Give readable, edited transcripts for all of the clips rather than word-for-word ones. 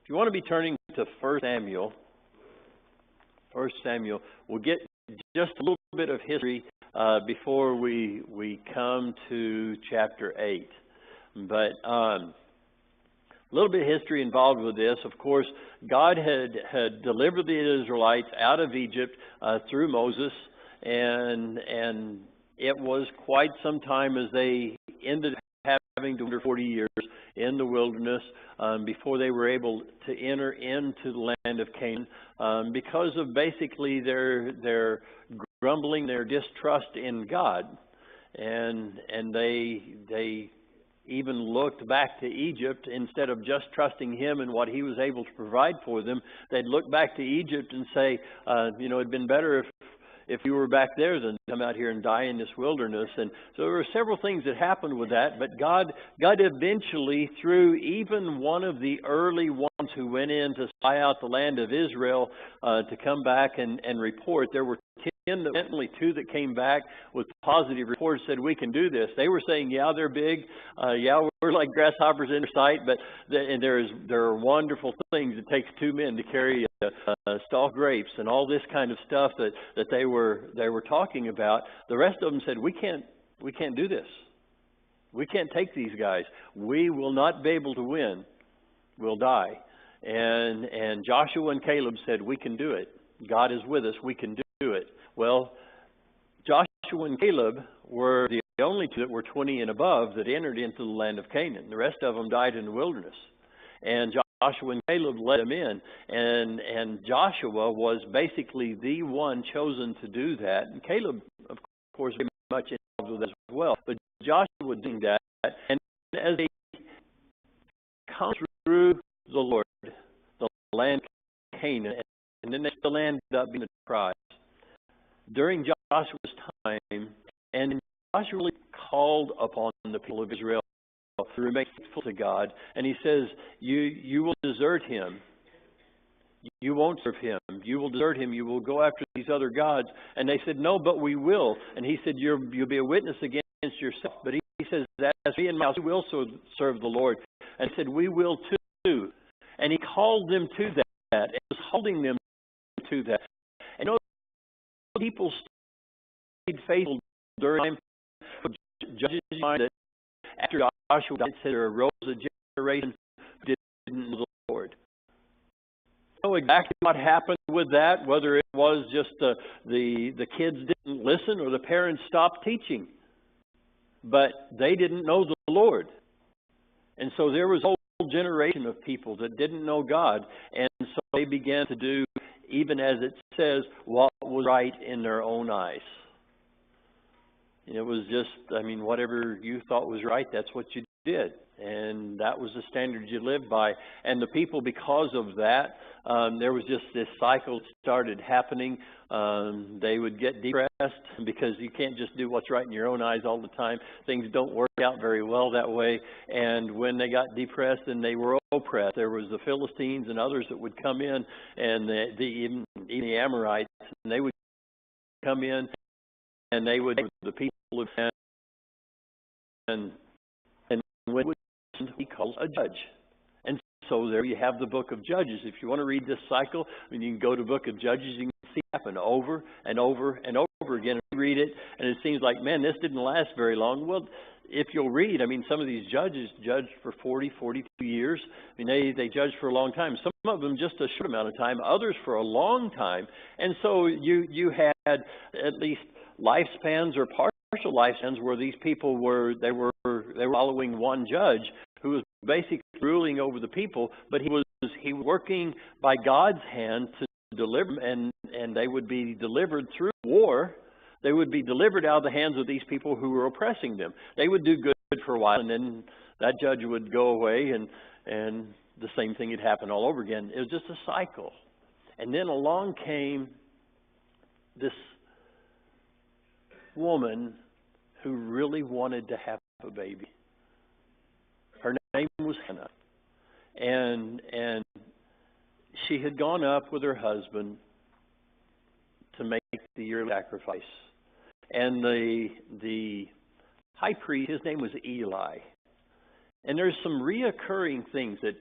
If you want to be turning to 1 Samuel, we'll get just a little bit of history before we come to chapter 8. But a little bit of history involved with this. Of course, God had delivered the Israelites out of Egypt through Moses, and it was quite some time as they ended up having to wander 40 years in the wilderness before they were able to enter into the land of Canaan because of basically their grumbling, their distrust in God, and they even looked back to Egypt instead of just trusting Him and what He was able to provide for them. They'd look back to Egypt and say, it'd been better if you were back there than come out here and die in this wilderness. And so there were several things that happened with that, but God eventually, through even one of the early ones who went in to spy out the land of Israel to come back and report, there were 10, only 2 that came back with positive reports, said we can do this. They were saying, yeah, they're big, we're like grasshoppers in their sight, but there are wonderful things. It takes 2 men to carry stalk grapes and all this kind of stuff that they were talking about. The rest of them said, we can't do this. We can't take these guys. We will not be able to win. We'll die. And Joshua and Caleb said, we can do it. God is with us. We can do it. Well, Joshua and Caleb were the only 2 that were 20 and above that entered into the land of Canaan. The rest of them died in the wilderness. And Joshua and Caleb led them in. And Joshua was basically the one chosen to do that. And Caleb, of course, very much involved with it as well. But Joshua doing that. And as they come through the Lord, the land of Canaan, and then the land ended up being a tribe. During Joshua's time, and Joshua really called upon the people of Israel to remain faithful to God, and he says, you will desert Him. You won't serve Him. You will desert Him. You will go after these other gods. And they said, no, but we will. And he said, you'll be a witness against yourself. But he says, that as we in my house, we will serve the Lord. And he said, we will too. And he called them to that, and was holding them to that. And people stayed faithful during the time of Judges' mind that after Joshua died, there arose a generation who didn't know the Lord. I don't know exactly what happened with that, whether it was just the kids didn't listen or the parents stopped teaching. But they didn't know the Lord. And so there was a whole generation of people that didn't know God. And so they began to do, even as it says, what was right in their own eyes. It was just, whatever you thought was right, that's what you did. And that was the standard you lived by. And the people, because of that, there was just this cycle that started happening. They would get depressed because you can't just do what's right in your own eyes all the time. Things don't work out very well that way. And when they got depressed and they were oppressed, there was the Philistines and others that would come in, and even the Amorites, and they would come in and they would, the people of and when he calls a judge. And so there you have the book of Judges. If you want to read this cycle, you can go to the book of Judges. You can see it happen over and over and over again. And read it, and it seems like, man, this didn't last very long. Well, if you'll read, some of these judges judged for 40, 42 years. They judged for a long time. Some of them just a short amount of time, others for a long time. And so you had at least lifespans or partial lifespans where these people were following one judge who was basically ruling over the people, but he was working by God's hand to deliver them, and they would be delivered through war. They would be delivered out of the hands of these people who were oppressing them. They would do good for a while, and then that judge would go away, and the same thing would happen all over again. It was just a cycle. And then along came this woman who really wanted to have a baby. Her name was Hannah. And she had gone up with her husband to make the yearly sacrifice. And the high priest, his name was Eli. And there's some reoccurring things that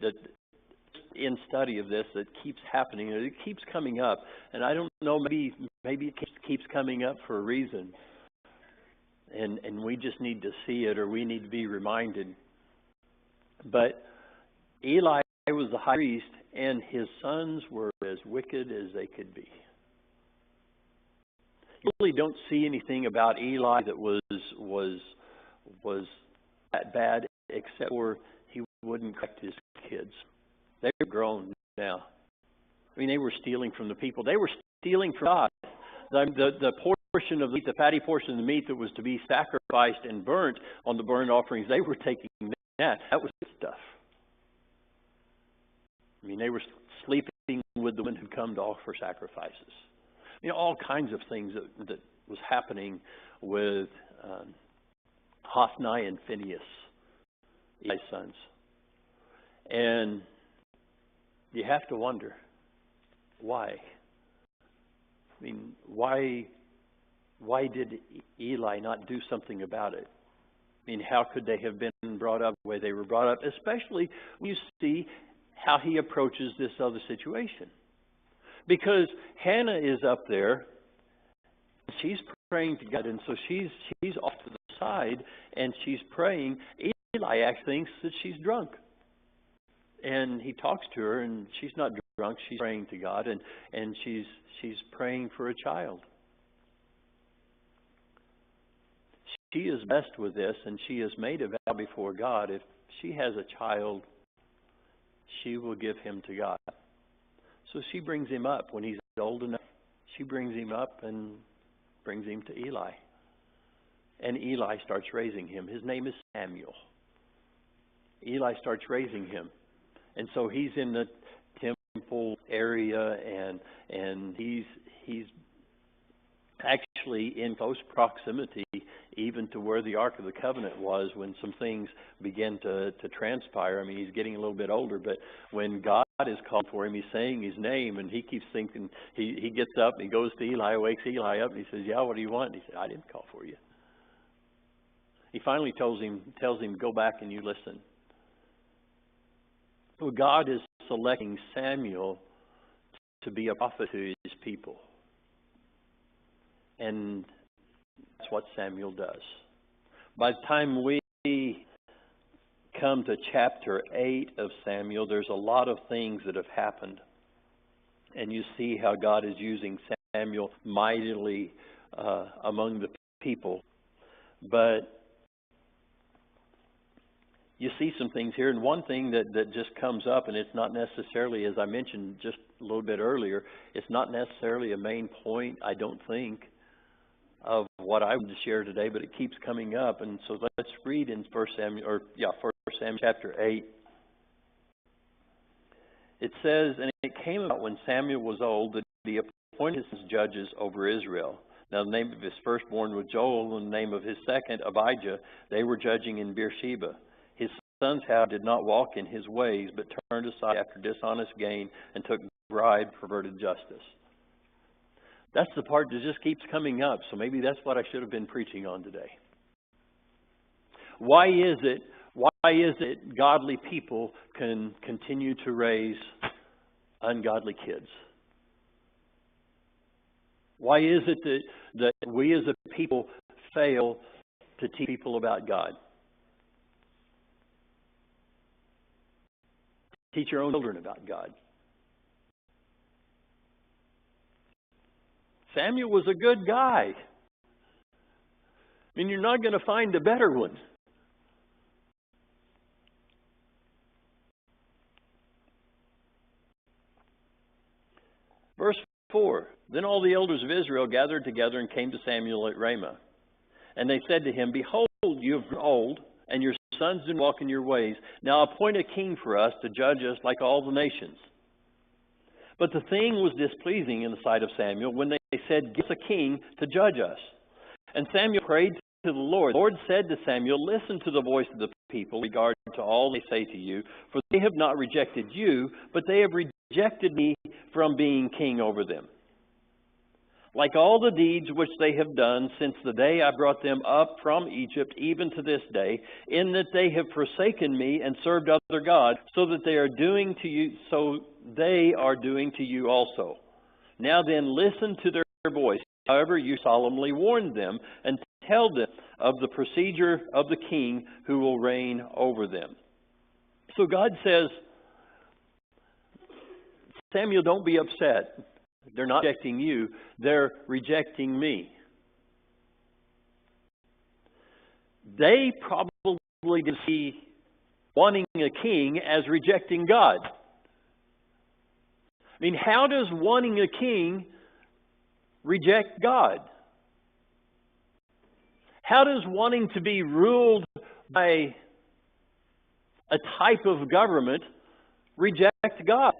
in study of this that keeps happening. It keeps coming up. And I don't know, maybe it keeps coming up for a reason. And we just need to see it, or we need to be reminded. But Eli was the high priest, and his sons were as wicked as they could be. You really don't see anything about Eli that was that bad, except for he wouldn't correct his kids. They were grown now. I mean, they were stealing from the people. They were stealing from God. The portion of the meat, the fatty portion of the meat that was to be sacrificed and burnt on the burnt offerings, they were taking that. That was good stuff. I mean, they were sleeping with the women who come to offer sacrifices. You know, all kinds of things that was happening with Hophni and Phinehas, Eli's sons. And you have to wonder, why? I mean, why did Eli not do something about it? I mean, how could they have been brought up the way they were brought up, especially when you see how he approaches this other situation? Because Hannah is up there, she's praying to God, and so she's off to the side, and she's praying. Eli actually thinks that she's drunk. And he talks to her, and she's not drunk, she's praying to God, and she's praying for a child. She is blessed with this, and she has made a vow before God. If she has a child, she will give him to God. So she brings him up when he's old enough. She brings him up and brings him to Eli. And Eli starts raising him. His name is Samuel. Eli starts raising him. And so he's in the temple area, and he's actually in close proximity even to where the Ark of the Covenant was when some things began to transpire. I mean, he's getting a little bit older, but when God is called for him, he's saying his name, and he keeps thinking, he gets up and he goes to Eli, wakes Eli up, and he says, "Yeah, what do you want?" And he said, "I didn't call for you." He finally tells him, "Go back and you listen." Well, God is selecting Samuel to be a prophet to his people. And that's what Samuel does. By the time we come to chapter 8 of Samuel, there's a lot of things that have happened. And you see how God is using Samuel mightily among the people. But you see some things here, and one thing that just comes up, and it's not necessarily, as I mentioned just a little bit earlier, it's not necessarily a main point, I don't think, of what I want to share today, but it keeps coming up. And so let's read in 1 Samuel chapter 8. It says, "And it came about when Samuel was old that he appointed his judges over Israel. Now the name of his firstborn was Joel, and the name of his second Abijah. They were judging in Beersheba. His sons, however, did not walk in his ways, but turned aside after dishonest gain and took bribe, perverted justice." That's the part that just keeps coming up. So maybe that's what I should have been preaching on today. Why is it godly people can continue to raise ungodly kids? Why is it that we as a people fail to teach people about God? Teach your own children about God. Samuel was a good guy. I mean, you're not going to find a better one. Verse 4, "Then all the elders of Israel gathered together and came to Samuel at Ramah. And they said to him, 'Behold, you have grown old, and your sons do not walk in your ways. Now appoint a king for us to judge us like all the nations.' But the thing was displeasing in the sight of Samuel when they said, 'Give us a king to judge us.' And Samuel prayed to the Lord. The Lord said to Samuel, 'Listen to the voice of the people in regard to all they say to you, for they have not rejected you, but they have rejected me from being king over them.' like all the deeds which they have done since the day I brought them up from Egypt, even to this day, in that they have forsaken me and served other gods, so they are doing to you also. Now then, listen to their voice. However, you solemnly warn them and tell them of the procedure of the king who will reign over them. So God says, Samuel, don't be upset. They're not rejecting you, they're rejecting me. They probably didn't see wanting a king as rejecting God. I mean, how does wanting a king reject God? How does wanting to be ruled by a type of government reject God?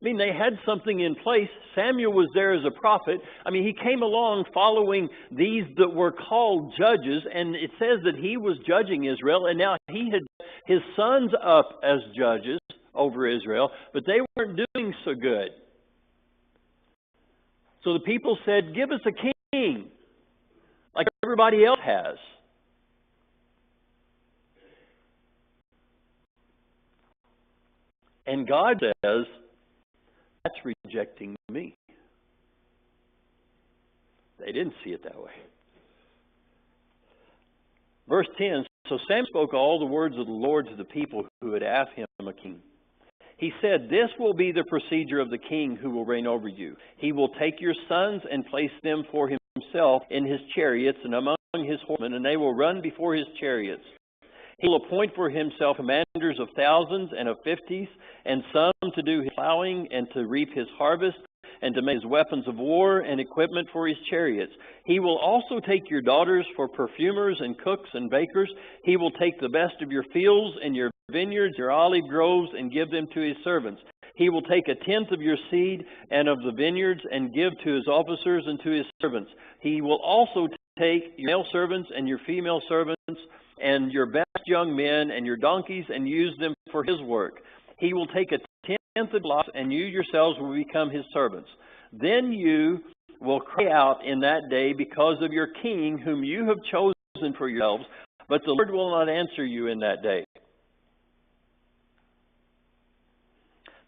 I mean, they had something in place. Samuel was there as a prophet. I mean, he came along following these that were called judges, and it says that he was judging Israel, and now he had his sons up as judges over Israel, but they weren't doing so good. So the people said, give us a king, like everybody else has. And God says, that's rejecting me. They didn't see it that way. Verse 10, so Samuel spoke all the words of the Lord to the people who had asked him a king. He said, this will be the procedure of the king who will reign over you. He will take your sons and place them for himself in his chariots and among his horsemen, and they will run before his chariots. He will appoint for himself commanders of thousands and of 50s, and some to do his plowing and to reap his harvest, and to make his weapons of war and equipment for his chariots. He will also take your daughters for perfumers and cooks and bakers. He will take the best of your fields and your vineyards, your olive groves, and give them to his servants. He will take a tenth of your seed and of the vineyards and give to his officers and to his servants. He will also take your male servants and your female servants and your best young men and your donkeys and use them for his work. He will take a tenth of lots, and you yourselves will become his servants. Then you will cry out in that day because of your king whom you have chosen for yourselves, but the Lord will not answer you in that day.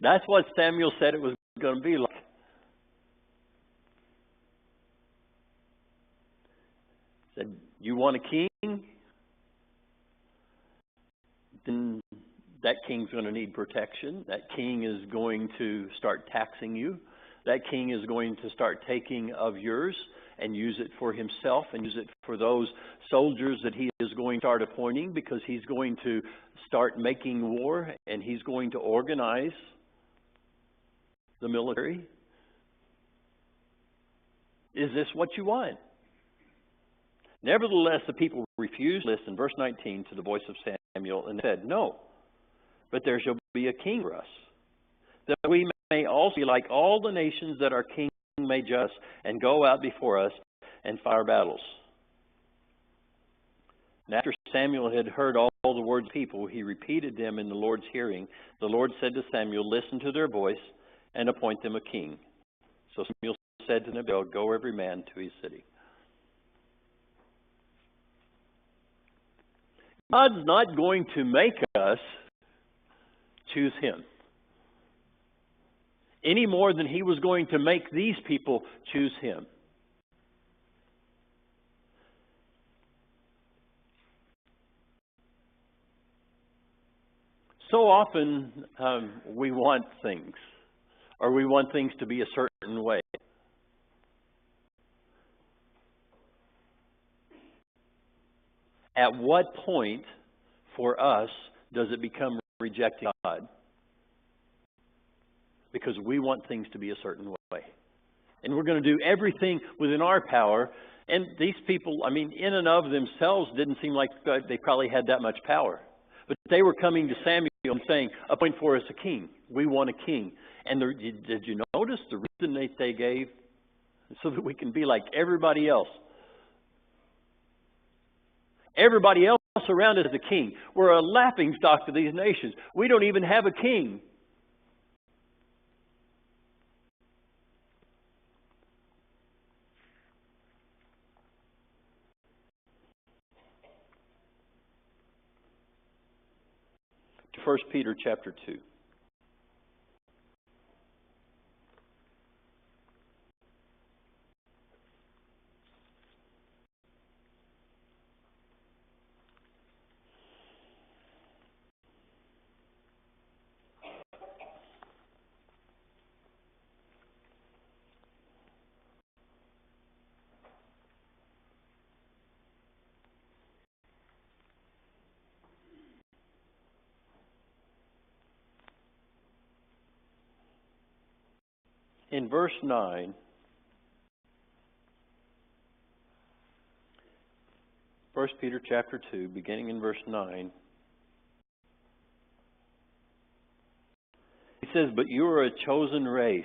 That's what Samuel said it was going to be like. He said, you want a king? Then that king's going to need protection. That king is going to start taxing you. That king is going to start taking of yours and use it for himself and use it for those soldiers that he is going to start appointing, because he's going to start making war and he's going to organize the military. Is this what you want? Nevertheless, the people refused to listen, verse 19, to the voice of Samuel, and said, no, but there shall be a king for us, that we may also be like all the nations, that our king may judge us and go out before us and fight our battles. And after Samuel had heard all the words of the people, he repeated them in the Lord's hearing. The Lord said to Samuel, listen to their voice and appoint them a king. So Samuel said to them, go every man to his city. God's not going to make us choose him any more than he was going to make these people choose him. So often we want things, or we want things to be a certain way. At what point for us does it become rejecting God? Because we want things to be a certain way. And we're going to do everything within our power. And these people, I mean, in and of themselves didn't seem like they probably had that much power. But they were coming to Samuel and saying, appoint for us a king. We want a king. And did you notice the reason that they gave? So that we can be like everybody else. Everybody else around us is a king. We're a laughingstock to these nations. We don't even have a king. 1 Peter chapter 2. In verse 9, 1 Peter chapter 2, beginning in verse 9, he says, "But you are a chosen race,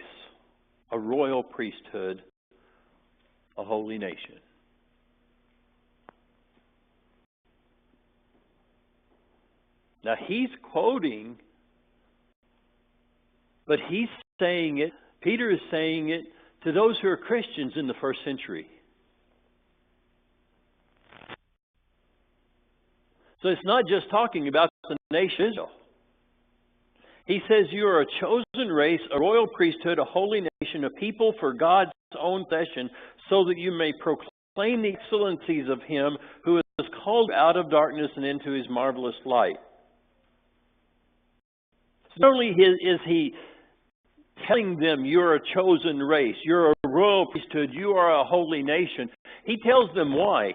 a royal priesthood, a holy nation." Now he's quoting, but he's saying it, Peter is saying it to those who are Christians in the first century. So it's not just talking about the nation of Israel. He says you are a chosen race, a royal priesthood, a holy nation, a people for God's own possession, so that you may proclaim the excellencies of Him who has called out of darkness and into His marvelous light. So not only is He telling them you're a chosen race, you're a royal priesthood, you are a holy nation, He tells them why.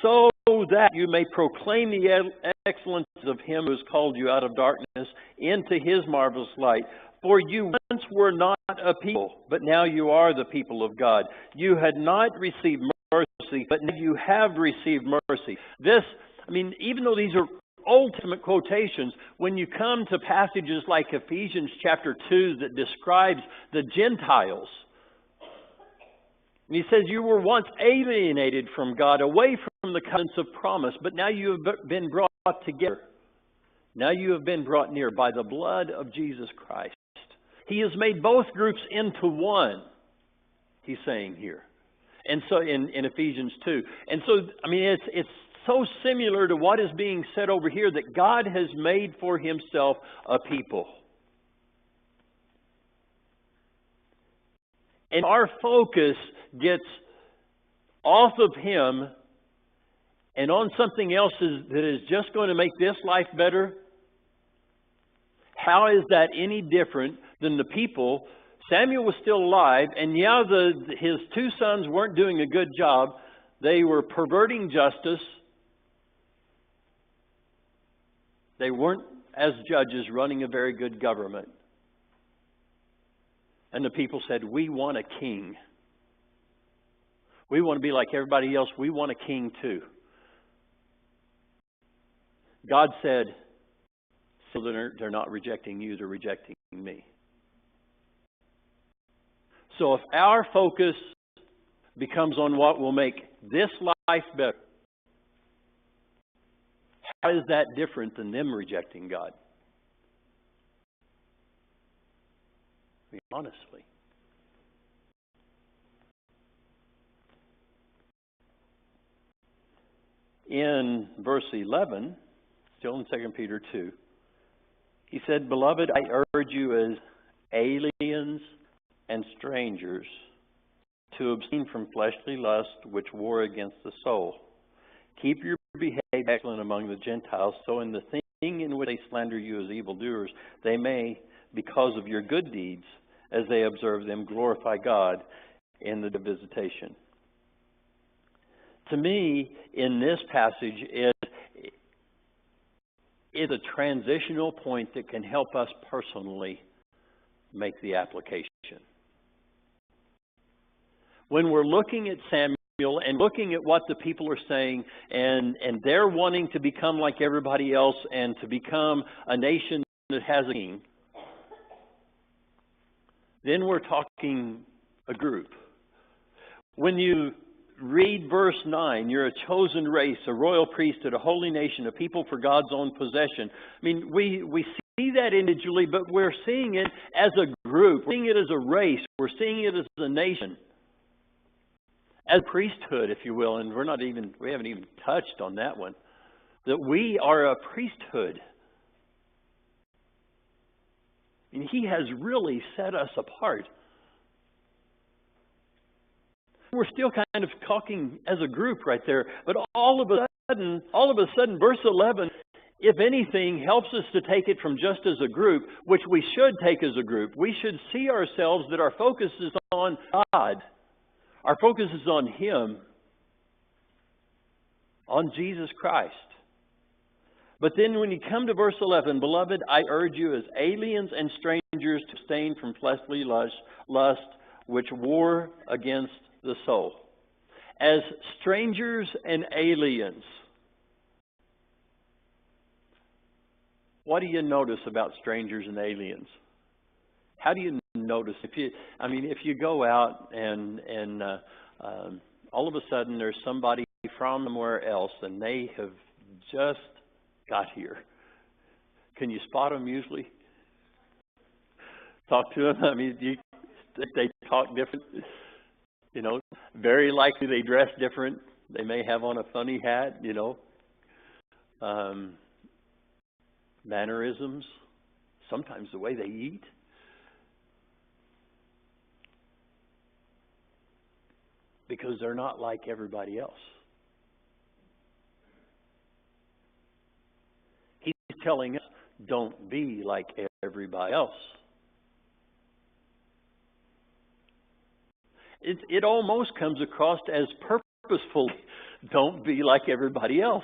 So that you may proclaim the excellences of Him who has called you out of darkness into His marvelous light. For you once were not a people, but now you are the people of God. You had not received mercy, but now you have received mercy. This, even though these are Old Testament quotations, when you come to passages like Ephesians chapter 2 that describes the Gentiles, and he says you were once alienated from God, away from the covenants of promise, but now you have been brought together. Now you have been brought near by the blood of Jesus Christ. He has made both groups into one, he's saying here. And so in Ephesians 2. And so, it's so similar to what is being said over here, that God has made for Himself a people. And our focus gets off of Him and on something else that is just going to make this life better. How is that any different than the people? Samuel was still alive, and his two sons weren't doing a good job. They were perverting justice. They weren't, as judges, running a very good government. And the people said, we want a king. We want to be like everybody else. We want a king too. God said, so they're not rejecting you, they're rejecting me. So if our focus becomes on what will make this life better, how is that different than them rejecting God? Honestly. In verse 11, still in 2 Peter 2, he said, "Beloved, I urge you as aliens and strangers to abstain from fleshly lust which war against the soul. Keep your behavior excellent among the Gentiles, so in the thing in which they slander you as evildoers, they may, because of your good deeds, as they observe them, glorify God in the visitation." To me, in this passage, it is a transitional point that can help us personally make the application. When we're looking at Samuel and looking at what the people are saying, and they're wanting to become like everybody else and to become a nation that has a king, then we're talking a group. When you read verse 9, you're a chosen race, a royal priesthood, a holy nation, a people for God's own possession. We see that individually, but we're seeing it as a group. We're seeing it as a race. We're seeing it as a nation. As priesthood, if you will, and we haven't even touched on that one. That we are a priesthood. And He has really set us apart. We're still kind of talking as a group right there, but all of a sudden, verse 11, if anything, helps us to take it from just as a group, which we should take as a group. We should see ourselves that our focus is on God. Our focus is on Him, on Jesus Christ. But then when you come to verse 11, beloved, I urge you as aliens and strangers to abstain from fleshly lust, which war against the soul. As strangers and aliens, what do you notice about strangers and aliens? How do you notice? If you go out and all of a sudden there's somebody from somewhere else and they have just got here, can you spot them usually? Talk to them. They talk different. Very likely they dress different. They may have on a funny hat. Mannerisms. Sometimes the way they eat. Because they're not like everybody else. He's telling us, don't be like everybody else. It almost comes across as purposeful. Don't be like everybody else.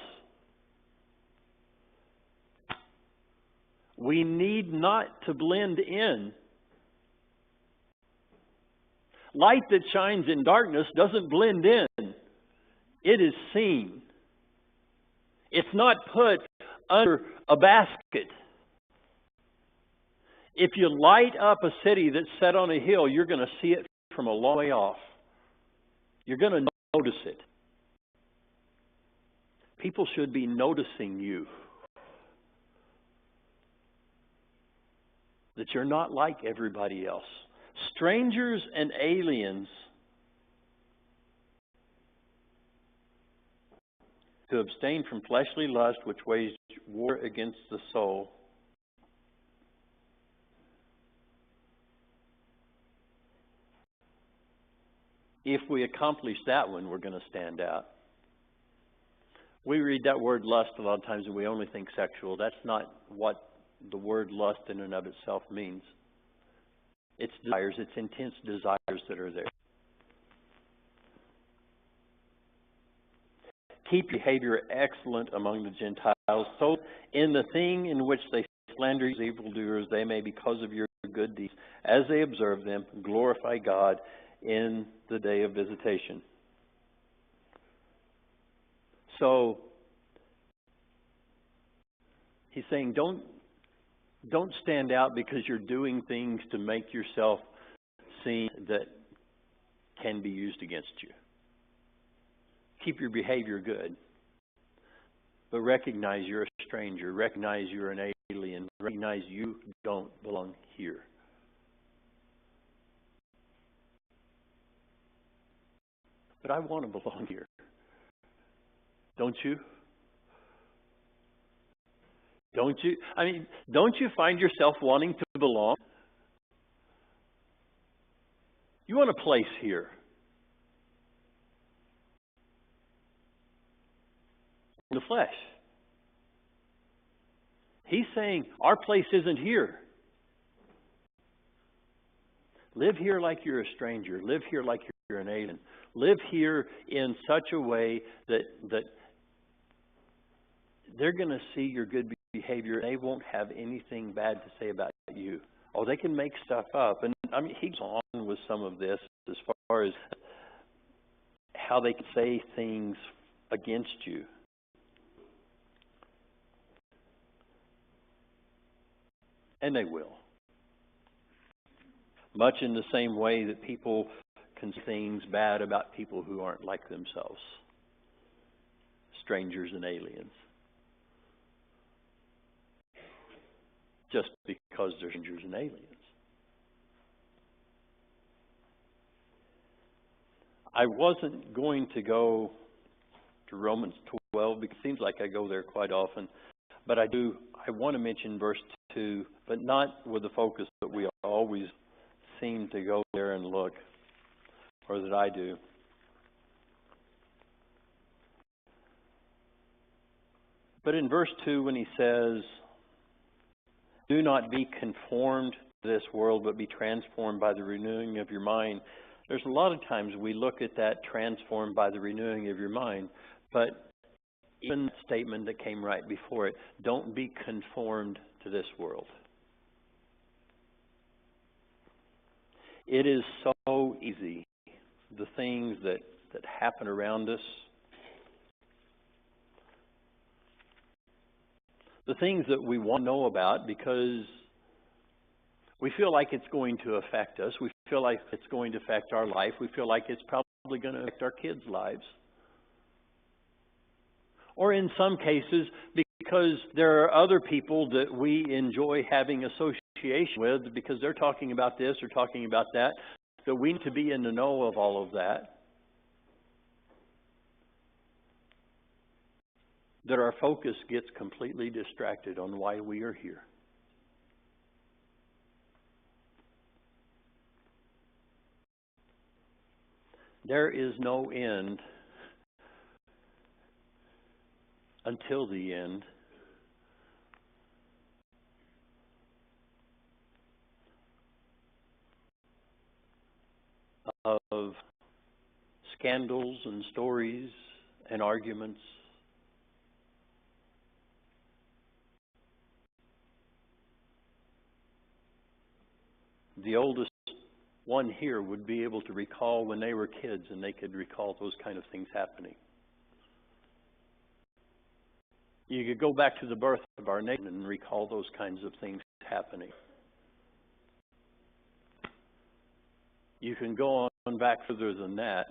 We need not to blend in. Light that shines in darkness doesn't blend in. It is seen. It's not put under a basket. If you light up a city that's set on a hill, you're going to see it from a long way off. You're going to notice it. People should be noticing you. That you're not like everybody else. Strangers and aliens to abstain from fleshly lust, which wage war against the soul. If we accomplish that one, we're going to stand out. We read that word lust a lot of times and we only think sexual. That's not what the word lust in and of itself means. It's desires, it's intense desires that are there. Keep behavior excellent among the Gentiles, so in the thing in which they slander evildoers, they may, because of your good deeds, as they observe them, glorify God in the day of visitation. So, he's saying don't stand out because you're doing things to make yourself seen that can be used against you. Keep your behavior good. But recognize you're a stranger. Recognize you're an alien. Recognize you don't belong here. But I want to belong here. Don't you? Don't you? Don't you find yourself wanting to belong? You want a place here. In the flesh. He's saying, our place isn't here. Live here like you're a stranger. Live here like you're an alien. Live here in such a way that they're going to see your good behavior. They won't have anything bad to say about you. Oh, they can make stuff up. And he goes on with some of this as far as how they can say things against you. And they will. Much in the same way that people can say things bad about people who aren't like themselves. Strangers and aliens. Just because they're strangers and aliens. I wasn't going to go to Romans 12 because it seems like I go there quite often. But I want to mention verse 2, but not with the focus that we always seem to go there and look, or that I do. But in verse 2, when he says, "Do not be conformed to this world, but be transformed by the renewing of your mind," there's a lot of times we look at that, transformed by the renewing of your mind, but even the statement that came right before it, don't be conformed to this world. It is so easy, the things that happen around us, the things that we want to know about because we feel like it's going to affect us. We feel like it's going to affect our life. We feel like it's probably going to affect our kids' lives. Or in some cases, because there are other people that we enjoy having association with because they're talking about this or talking about that, that we need to be in the know of all of that. That our focus gets completely distracted on why we are here. There is no end until the end of scandals and stories and arguments. The oldest one here would be able to recall when they were kids, and they could recall those kind of things happening. You could go back to the birth of our nation and recall those kinds of things happening. You can go on back further than that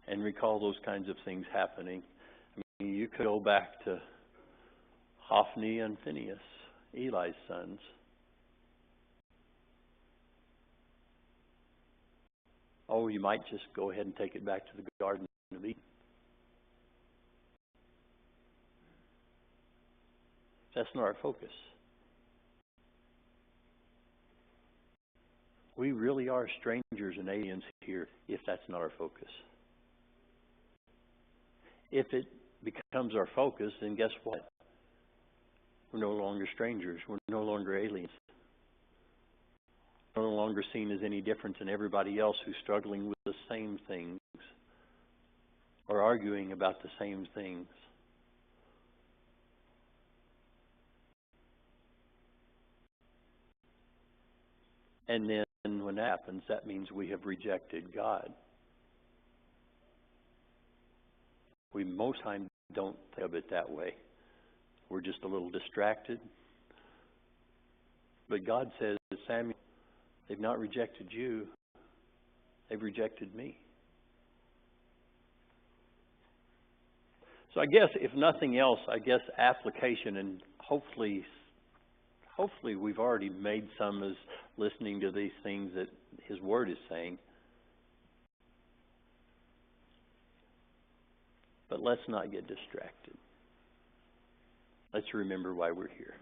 and recall those kinds of things happening. I mean, you could go back to Hophni and Phinehas, Eli's sons. Oh, you might just go ahead and take it back to the Garden of Eden. That's not our focus. We really are strangers and aliens here if that's not our focus. If it becomes our focus, then guess what? We're no longer strangers. We're no longer aliens. We're no longer seen as any different than everybody else who's struggling with the same things or arguing about the same things. And then when that happens, that means we have rejected God. We most times don't think of it that way. We're just a little distracted. But God says, Samuel, they've not rejected you. They've rejected me. So I guess, if nothing else, application, and hopefully we've already made some as listening to these things that His Word is saying. But let's not get distracted. Let's remember why we're here.